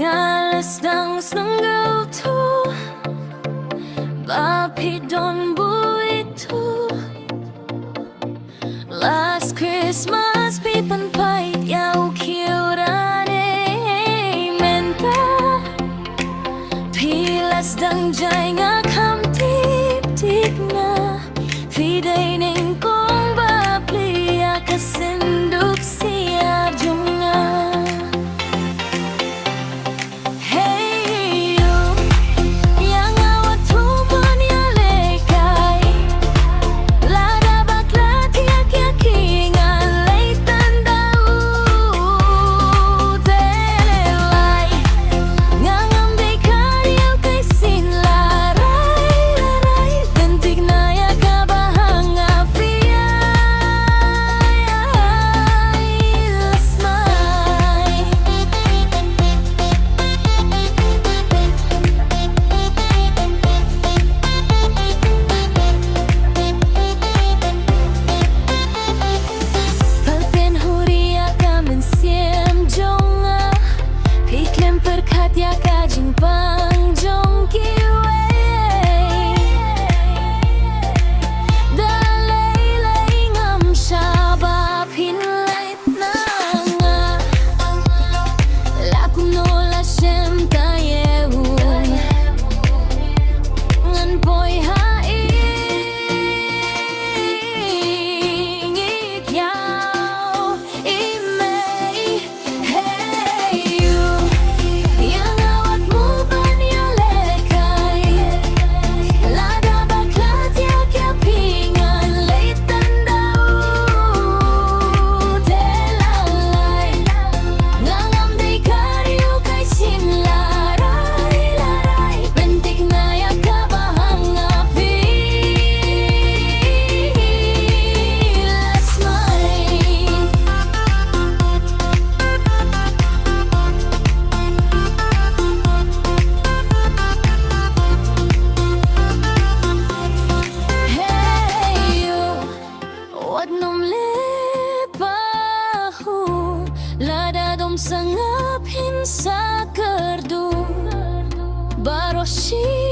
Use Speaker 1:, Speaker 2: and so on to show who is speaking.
Speaker 1: Ngalas dang snanggaw to Bapidon buito Last Christmas pipan pait yaw kiurane menta Pilas dang jay nga kam tip na Fiday ning kong babliya kasinduk siya junga Ya kajing pang jong kiwe Dalay lay ngam syaba pinlait na nga Lakum no la shem tayehun Ngan boy haing ikyaw imay hey you Sangapin sa kardu Baroshi